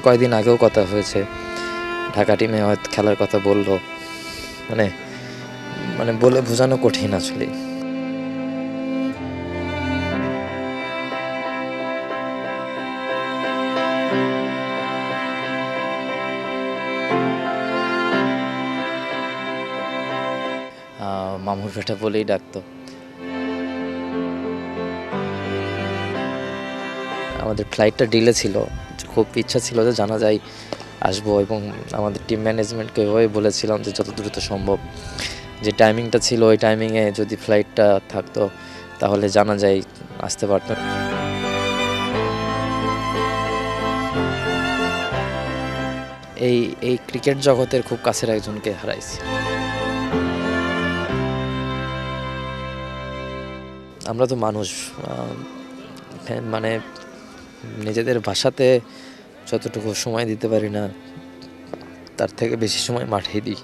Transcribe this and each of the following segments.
কয়েকদিন আগেও কথা হয়েছে, ঢাকা টিমে হয়তো খেলার কথা বলল। মানে মানে বলে বোঝানো কঠিন আসলে। মামুর বেটা বলেই ডাকতো। আমাদের ফ্লাইটটা ডিলে ছিল, খুব ইচ্ছা ছিল যে জানা যায় আসবো, এবং আমাদের টিম ম্যানেজমেন্টকে ওইভাবে বলেছিলাম যে যত দ্রুত সম্ভব, যে টাইমিংটা ছিল ওই টাইমিংয়ে যদি ফ্লাইটটা থাকতো তাহলে জানা যায় আসতে পারতাম। এই এই ক্রিকেট জগতের খুব কাছের একজনকে হারাইছি। আমরা তো মানুষ, মানে নিজেদের ভাষাতে যতটুকু সময় দিতে পারি না, তার থেকে বেশি সময় মাঠেই দিই।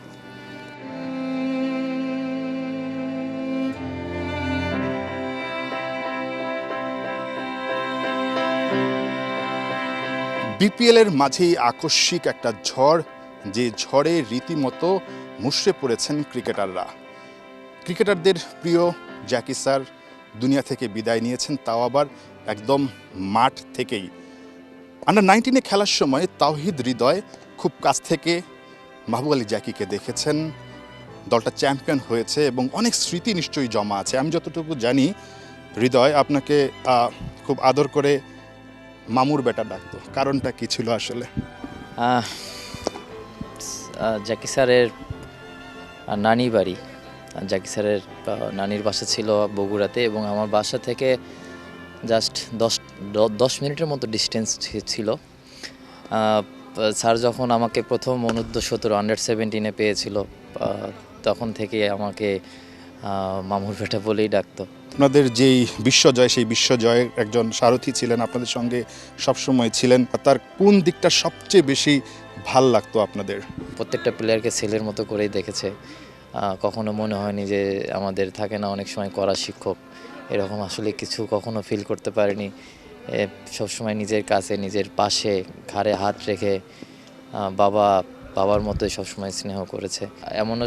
বিপিএলের মাঝেই আকস্মিক একটা ঝড়, যে ঝড়ে রীতিমতো মুষড়ে পড়েছেন ক্রিকেটাররা। ক্রিকেটারদের প্রিয় জ্যাকি স্যার দুনিয়া থেকে বিদায় নিয়েছেন, তাও আবার একদম মাঠ থেকেই। আন্ডার-19 খেলার সময় তাওহিদ হৃদয় খুব কাছ থেকে মাহবুব আলী জ্যাকিকে দেখেছেন, দলটা চ্যাম্পিয়ন হয়েছে এবং অনেক স্মৃতি নিশ্চয়ই জমা আছে। আমি যতটুকু জানি, হৃদয় আপনাকে খুব আদর করে মামুর বেটা ডাকতো, কারণটা কি ছিল আসলে? জাকি স্যারের নানি বাড়ি, জাকি স্যারের নানির বাসা ছিল বগুড়াতে, এবং আমার বাসা থেকে জাস্ট 10 মিনিটের মতো ডিস্টেন্স ছিল। স্যার যখন আমাকে প্রথম অনূর্ধ্ব-17 আন্ডার-17 পেয়েছিল, তখন থেকে আমাকে মামুর বেটা বলেই ডাকতো। আপনাদের যেই বিশ্বজয়, সেই বিশ্বজয়ের একজন সারথি ছিলেন, আপনাদের সঙ্গে সবসময় ছিলেন, তার কোন দিকটা সবচেয়ে বেশি ভাল লাগতো আপনাদের? প্রত্যেকটা প্লেয়ারকে ছেলের মতো করেই দেখেছে। কখনো মনে হয়নি যে আমাদের থাকে না অনেক সময় কড়া শিক্ষক, এরকম আসলে কিছু কখনো ফিল করতে পারিনি। সবসময় নিজের কাছে, নিজের পাশে ঘাড়ে হাত রেখে বাবার মতোই সবসময় স্নেহ করেছে। এমনও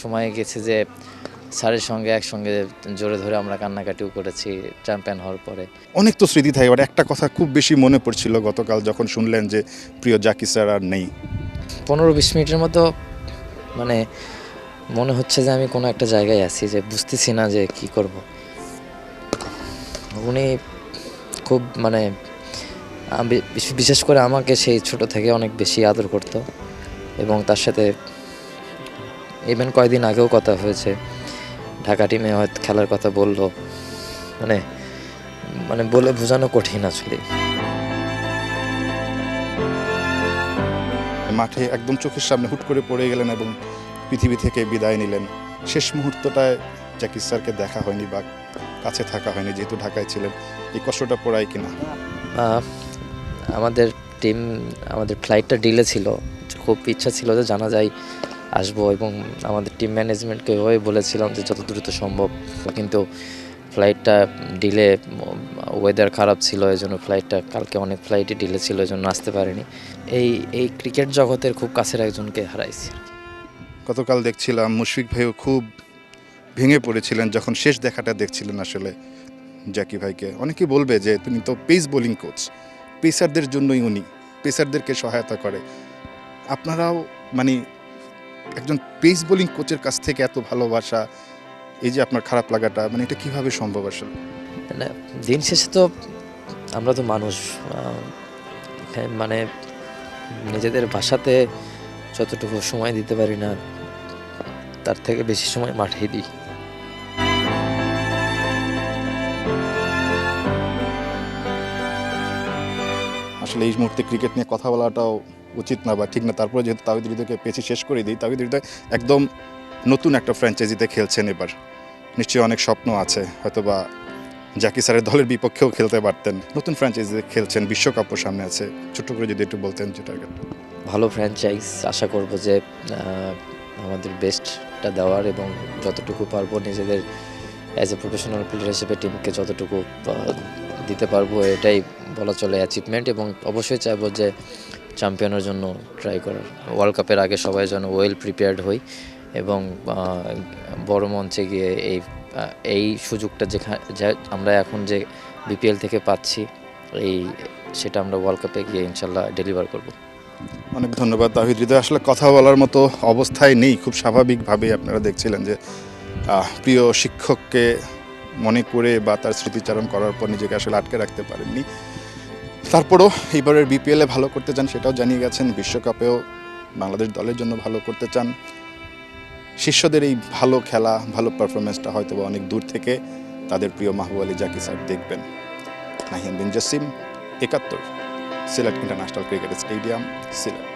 সময় গেছে যে স্যারের সঙ্গে একসঙ্গে জোরে ধরে আমরা কান্নাকাটিও করেছি চ্যাম্পিয়ন হওয়ার পরে। অনেক তো স্মৃতি থাকে, এবার একটা কথা খুব বেশি মনে পড়ছিল গতকাল যখন শুনলেন যে প্রিয় জাকি স্যার আর নেই। 15-20 মিনিটের মতো মানে মনে হচ্ছে যে আমি কোনো একটা জায়গায় আছি, যে বুঝতেছি না যে কি করব। উনি খুব বিশেষ করে আমাকে সেই ছোট থেকে অনেক বেশি আদর করত, এবং তার সাথে ইভেন কয়েকদিন আগেও কথা হয়েছে, ঢাকা টিমে হয়তো খেলার কথা বলল। মানে মানে বলে বোঝানো কঠিন আসলে। মাঠে একদম চোখের সামনে হুট করে পড়ে গেলেন এবং পৃথিবী থেকে বিদায় নিলেন। শেষ মুহূর্তটায় জাকির স্যারকে দেখা হয়নি বা কাছে থাকা হয়নি, যেহেতু ঢাকায় ছিলেন। এই কষ্টটা পড়ায় কিনা? আমাদের ফ্লাইটটা ডিলে ছিল, খুব ইচ্ছা ছিল যে জানা যায় আসবো, এবং আমাদের টিম ম্যানেজমেন্টকে ওইভাবে বলেছিলাম যে যত দ্রুত সম্ভব। কিন্তু ফ্লাইটটা ডিলে, ওয়েদার খারাপ ছিল, এই জন্য ফ্লাইটটা কালকে অনেক ফ্লাইটই ডিলে ছিল, এই জন্য আসতে পারিনি। এই ক্রিকেট জগতের খুব কাছের একজনকে হারাইছি। গতকাল দেখছিলাম মুশফিক ভাইও খুব ভেঙে পড়েছিলেন যখন শেষ দেখাটা দেখছিলেন আসলে জ্যাকি ভাইকে। অনেকে বলবে যে তুমি তো পেস বোলিং কোচ, পেসারদের জন্যই উনি, পেসারদেরকে সহায়তা করে। আপনারাও মানে একজন পেস বোলিং কোচের কাছ থেকে এত ভালোবাসা, এই যে আপনার খারাপ লাগাটা, মানে এটা কিভাবে সম্ভব আসলে? মানে দিন শেষে তো আমরা তো মানুষ, মানে নিজেদের ভাষাতে যতটুকু সময় দিতে পারি না, তার থেকে বেশি সময় মাঠেই দিই। আসলে এই মুহূর্তে ক্রিকেট নিয়ে কথা বলাটাও উচিত না বা ঠিক না, তারপরে যেহেতু তাওহিদ হৃদয়কে পেছি শেষ করে দিই। তাওহিদ হৃদয় একদম নতুন একটা ফ্র্যাঞ্চাইজিতে খেলছেন এবার, নিশ্চয়ই অনেক স্বপ্ন আছে, হয়তোবা জাকি স্যারের দলের বিপক্ষেও খেলতে পারতেন। নতুন ফ্র্যাঞ্চাইজিতে খেলছেন, বিশ্বকাপও সামনে আছে, ছোট্ট করে যদি একটু বলতেন যে টার্গেট। ভালো ফ্র্যাঞ্চাইজ, আশা করব যে আমাদের বেস্টটা দেওয়ার, এবং যতটুকু পারবো নিজেদের অ্যাজ এ প্রফেশনাল প্লেয়ার হিসেবে টিমকে যতটুকু দিতে পারবো, এটাই বলা চলে অ্যাচিভমেন্ট। এবং অবশ্যই চাইবো যে চ্যাম্পিয়নের জন্য ট্রাই করার। ওয়ার্ল্ড কাপের আগে সবাই যেন ওয়েল প্রিপেয়ার্ড হই এবং বড় মঞ্চে গিয়ে এই সুযোগটা আমরা এখন যে বিপিএল থেকে পাচ্ছি সেটা আমরা ওয়ার্ল্ড কাপে গিয়ে ইনশাল্লাহ ডেলিভার করব। অনেক ধন্যবাদ তাহিদ হৃদয়। আসলে কথা বলার মতো অবস্থায় নেই, খুব স্বাভাবিকভাবেই আপনারা দেখছিলেন যে প্রিয় শিক্ষককে মনে করে বা তার স্মৃতিচারণ করার পর নিজেকে আসলে আটকে রাখতে পারেননি। তারপরও এইবারের বিপিএলে ভালো করতে চান সেটাও জানিয়ে গেছেন, বিশ্বকাপেও বাংলাদেশ দলের জন্য ভালো করতে চান। শিষ্যদের এই ভালো খেলা, ভালো পারফরমেন্সটা হয়তো বা অনেক দূর থেকে তাদের প্রিয় মাহবুব আলী জাকি স্যার দেখবেন। Nahiyan bin Jasim, ৭১, Sylhet international cricket stadium, Sylhet.